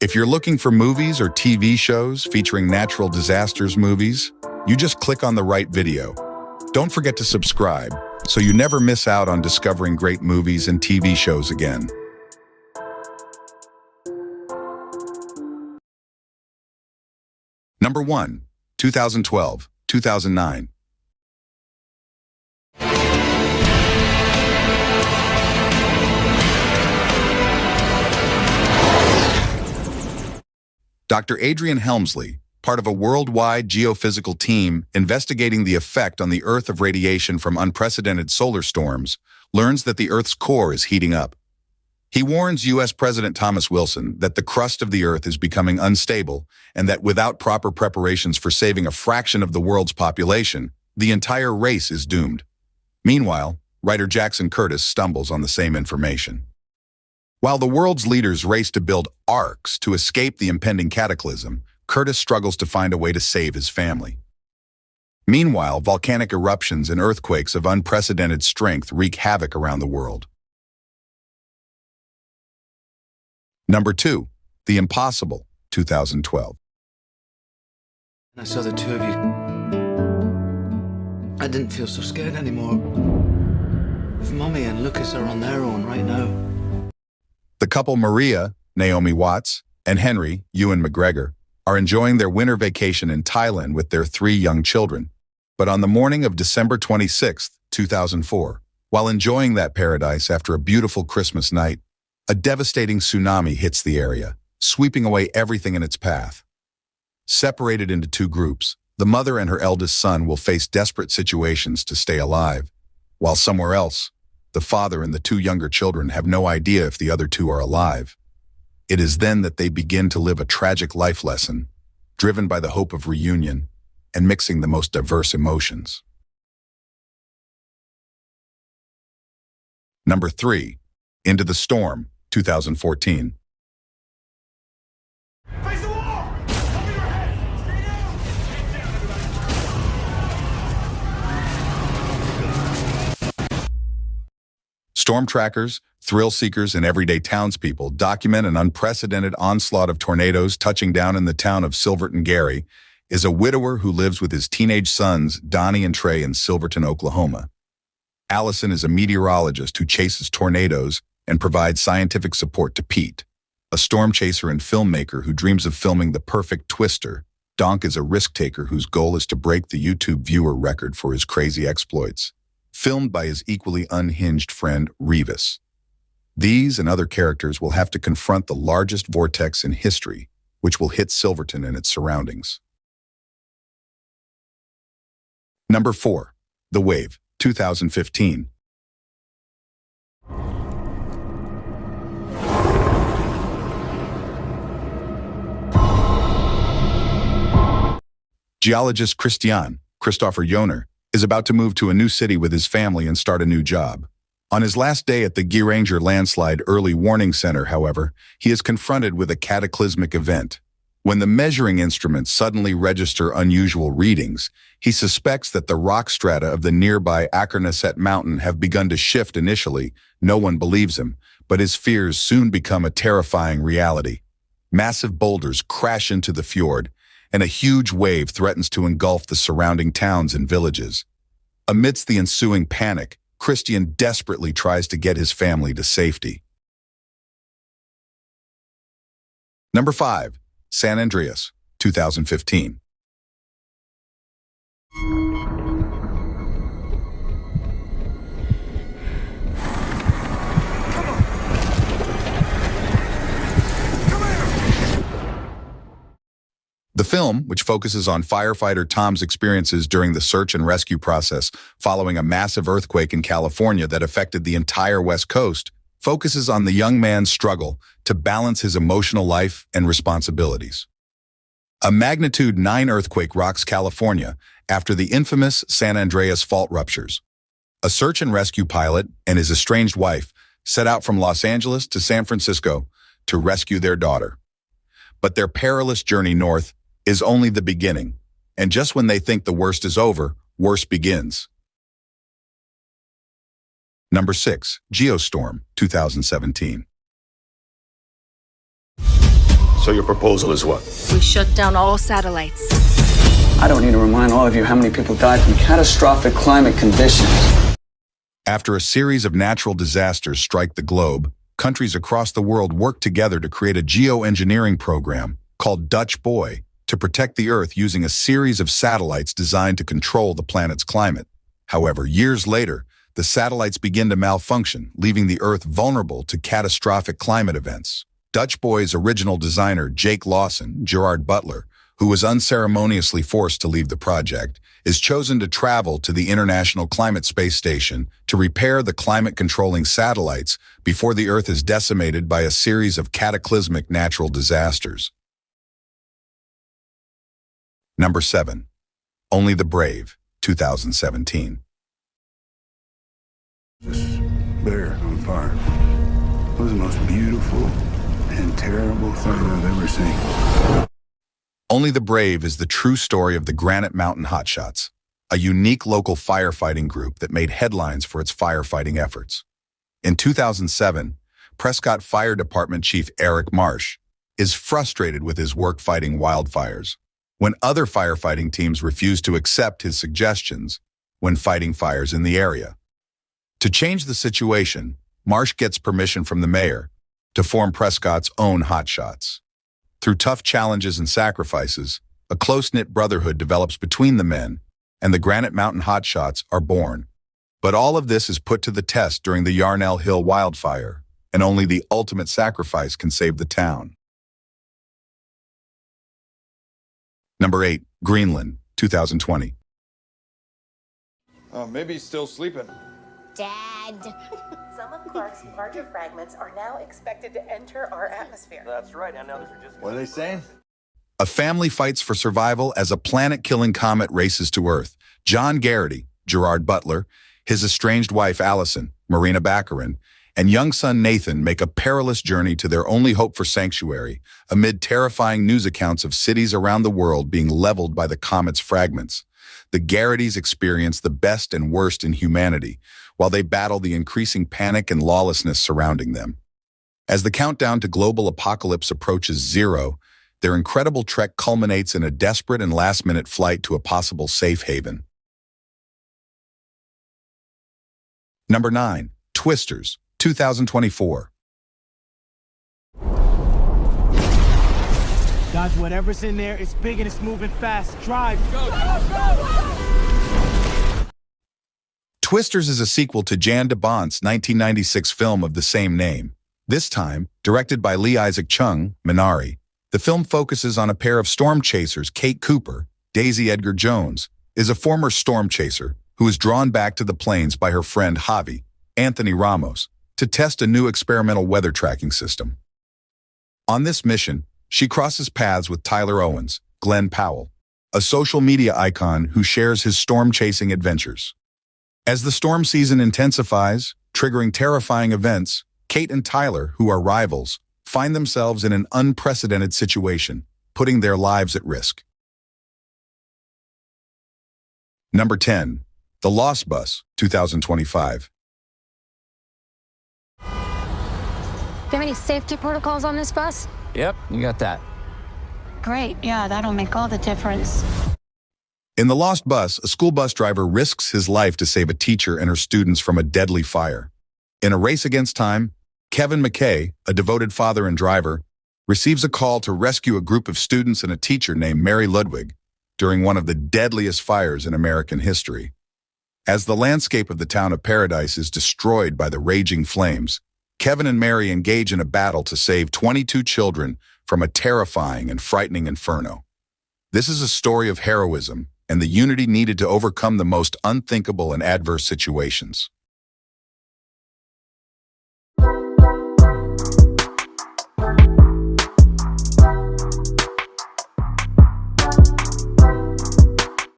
If you're looking for movies or TV shows featuring natural disasters movies, you just click on the right video. Don't forget to subscribe so you never miss out on discovering great movies and TV shows again. Number 1, 2012-2009. Dr. Adrian Helmsley, part of a worldwide geophysical team investigating the effect on the Earth of radiation from unprecedented solar storms, learns that the Earth's core is heating up. He warns U.S. President Thomas Wilson that the crust of the Earth is becoming unstable and that without proper preparations for saving a fraction of the world's population, the entire race is doomed. Meanwhile, writer Jackson Curtis stumbles on the same information. While the world's leaders race to build arks to escape the impending cataclysm, Curtis struggles to find a way to save his family. Meanwhile, volcanic eruptions and earthquakes of unprecedented strength wreak havoc around the world. Number 2, The Impossible, 2012. I saw the two of you. I didn't feel so scared anymore. If Mommy and Lucas are on their own right now. The couple Maria, Naomi Watts, and Henry, Ewan McGregor, are enjoying their winter vacation in Thailand with their 3 young children. But on the morning of December 26, 2004, while enjoying that paradise after a beautiful Christmas night, a devastating tsunami hits the area, sweeping away everything in its path. Separated into 2 groups, the mother and her eldest son will face desperate situations to stay alive, while somewhere else, the father and the 2 younger children have no idea if the other 2 are alive. It is then that they begin to live a tragic life lesson, driven by the hope of reunion and mixing the most diverse emotions. Number 3, Into the Storm, 2014. Face the wall! Cover your head! Stay down! Get down, everybody! Storm trackers, thrill seekers, and everyday townspeople document an unprecedented onslaught of tornadoes touching down in the town of Silverton. Gary is a widower who lives with his teenage sons, Donnie and Trey, in Silverton, Oklahoma. Allison is a meteorologist who chases tornadoes and provides scientific support to Pete, a storm chaser and filmmaker who dreams of filming the perfect twister. Donk is a risk-taker whose goal is to break the YouTube viewer record for his crazy exploits, filmed by his equally unhinged friend, Revis. These and other characters will have to confront the largest vortex in history, which will hit Silverton and its surroundings. Number 4, The Wave, 2015. Geologist Christopher Yoner, is about to move to a new city with his family and start a new job. On his last day at the Geiranger Landslide Early Warning Center, however, he is confronted with a cataclysmic event. When the measuring instruments suddenly register unusual readings, he suspects that the rock strata of the nearby Akerneset Mountain have begun to shift initially. No one believes him, but his fears soon become a terrifying reality. Massive boulders crash into the fjord, and a huge wave threatens to engulf the surrounding towns and villages. Amidst the ensuing panic, Christian desperately tries to get his family to safety. Number 5, San Andreas, 2015. The film, which focuses on firefighter Tom's experiences during the search and rescue process following a massive earthquake in California that affected the entire West Coast, focuses on the young man's struggle to balance his emotional life and responsibilities. A magnitude 9 earthquake rocks California after the infamous San Andreas fault ruptures. A search and rescue pilot and his estranged wife set out from Los Angeles to San Francisco to rescue their daughter. But their perilous journey north is only the beginning, and just when they think the worst is over, worse begins. Number 6, Geostorm, 2017. So your proposal is what? We shut down all satellites. I don't need to remind all of you how many people died from catastrophic climate conditions. After a series of natural disasters strike the globe, countries across the world work together to create a geoengineering program called Dutch Boy to protect the Earth using a series of satellites designed to control the planet's climate. However, years later, the satellites begin to malfunction, leaving the Earth vulnerable to catastrophic climate events. Dutch Boy's original designer, Jake Lawson, Gerard Butler, who was unceremoniously forced to leave the project, is chosen to travel to the International Climate Space Station to repair the climate-controlling satellites before the Earth is decimated by a series of cataclysmic natural disasters. Number 7. Only the Brave, 2017. This bear on fire. It was the most beautiful and terrible thing I've ever seen. Only the Brave is the true story of the Granite Mountain Hotshots, a unique local firefighting group that made headlines for its firefighting efforts. In 2007, Prescott Fire Department Chief Eric Marsh is frustrated with his work fighting wildfires when other firefighting teams refuse to accept his suggestions when fighting fires in the area. To change the situation, Marsh gets permission from the mayor to form Prescott's own Hotshots. Through tough challenges and sacrifices, a close-knit brotherhood develops between the men, and the Granite Mountain Hotshots are born. But all of this is put to the test during the Yarnell Hill wildfire, and only the ultimate sacrifice can save the town. Number 8. Greenland, 2020. Maybe he's still sleeping. Dad. Some of Clark's larger fragments are now expected to enter our atmosphere. That's right, and now those are just... What are they saying? A family fights for survival as a planet-killing comet races to Earth. John Garrity, Gerard Butler, his estranged wife Allison, Marina Baccarin, and young son Nathan make a perilous journey to their only hope for sanctuary amid terrifying news accounts of cities around the world being leveled by the comet's fragments. The Garritys experience the best and worst in humanity, while they battle the increasing panic and lawlessness surrounding them. As the countdown to global apocalypse approaches zero, their incredible trek culminates in a desperate and last-minute flight to a possible safe haven. Number 9. Twisters, 2024. Dodge whatever's in there. It's big and it's moving fast. Drive. Go. Twisters is a sequel to Jan de Bont's 1996 film of the same name. This time, directed by Lee Isaac Chung, Minari, the film focuses on a pair of storm chasers. Kate Cooper, Daisy Edgar Jones, is a former storm chaser who is drawn back to the plains by her friend Javi, Anthony Ramos, to test a new experimental weather tracking system. On this mission, she crosses paths with Tyler Owens, Glenn Powell, a social media icon who shares his storm-chasing adventures. As the storm season intensifies, triggering terrifying events, Kate and Tyler, who are rivals, find themselves in an unprecedented situation, putting their lives at risk. Number 10. The Lost Bus, 2025. Do you have any safety protocols on this bus? Yep, you got that. Great, yeah, that'll make all the difference. In The Lost Bus, a school bus driver risks his life to save a teacher and her students from a deadly fire. In a race against time, Kevin McKay, a devoted father and driver, receives a call to rescue a group of students and a teacher named Mary Ludwig during one of the deadliest fires in American history. As the landscape of the town of Paradise is destroyed by the raging flames, Kevin and Mary engage in a battle to save 22 children from a terrifying and frightening inferno. This is a story of heroism and the unity needed to overcome the most unthinkable and adverse situations.